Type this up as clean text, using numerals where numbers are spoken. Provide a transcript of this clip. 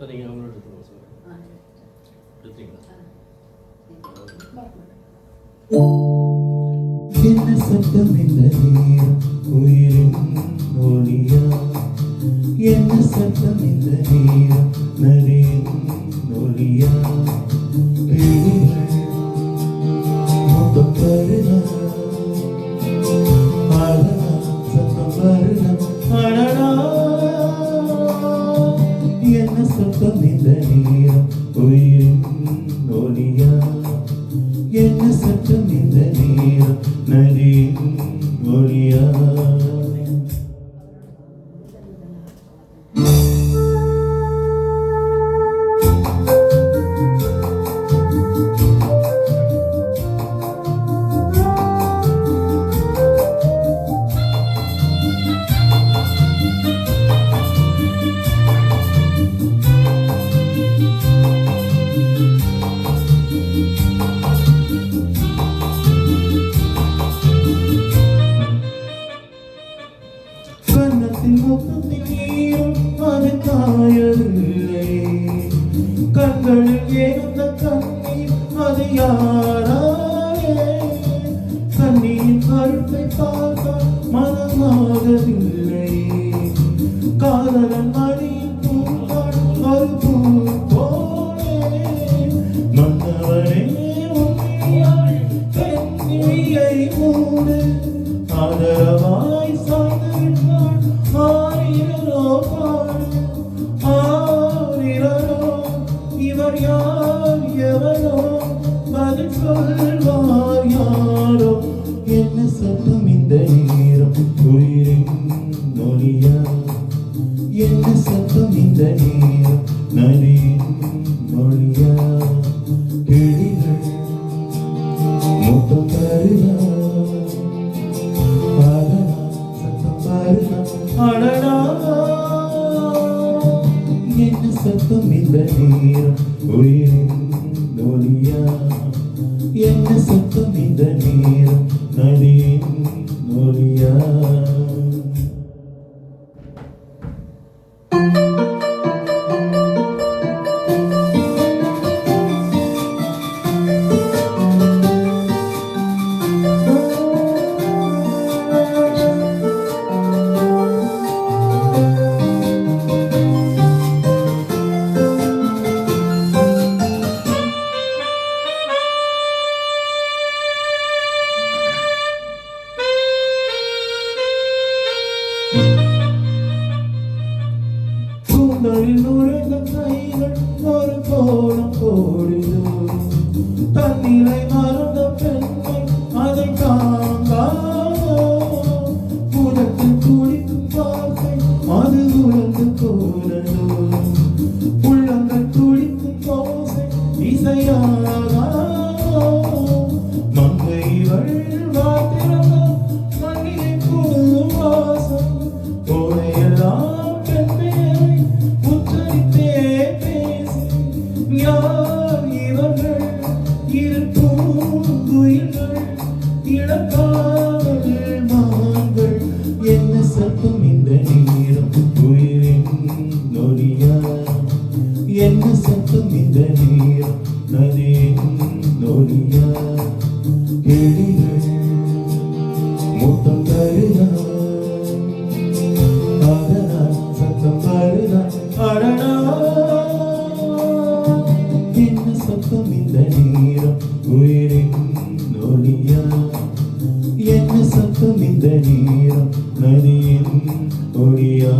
நீங்கள் அவங்களோட எடுத்துக்கோங்க சார். எடுத்தீங்களா? என்ன சத்தம் இந்த நேரம் உயிரின் ஒளியா? என்ன சத்தம் இந்த நேரம் நதியின் ஒளியா? கிளிகள் முகம் தருணா, அழகா சத்தம் வருணா, அழகா. என்ன சத்தம் இந்த நேரம் உயிரின் ஒளியா? என்ன சத்தம் இந்த நேரம் நதியின் ஒளியா? கண்ணத்தின் முகத்தின் ஈரம் அது காயவில்லை, கண்களில் ஏந்த கண்ணீர் அது யாராலே? கண்ணியின் கருத்தை பார்த்தால் மனமாகவில்லை, காதலன் மணியின் பூங்கால் ஒரு பூ போலே. மன்னவனே உன்னியால் பெண்ணியை மூடு, ஆதரவாய் சாய்ந்திருந்தாள் ஆரிரோ பாடு, ஆரிரோ. இவர் யார் எவரோ, பதில் சொல்வார் யாரோ? என்ன சத்தம் இந்த நேரம் உயிரின் ஒளியா? என்ன சத்தம் இந்த நேரம் நதியின் ஒளியா? கிளிகள் முகம் தருணா, அடடா. என்ன சத்தம் இந்த நேரம் உயிரின் ஒளியா? என்ன சத்தம் இந்த நேரம் நதியின் ஒளியா? கூந்தலில் நுழைந்த கைகள் ஒரு கோலம் போடுது, தண்ணீரை மறந்த பெண்மை அதை தாங்காதோ? புதத்தில் குடிக்கும் வார்த்தை அது உழந்து போனதோ? உள்ளங்கள் துடிக்கும் ஓசை இசையாகாதோ? மங்கைகள் வாத்திரங்க மண்ணிலை பூவாசம் போதையெல்லாம் யார் இவர்கள்? இரு பூங்குயில்கள், இளக்காதல் மான்கள். என்ன சத்தம் இந்த நேரம் உயிரின் ஒளியா? என்ன சத்தம் இந்த நேரம் நதியின் ஒளியா? கிளிகள் முத்தம் தருணா, அடடா சத்தம் வருணா, அடடா. என்ன சத்தம் இந்த நேரம் உயிரின் ஒளியா? என்ன சத்தம் இந்த நேரம் நதியின் ஒளியா?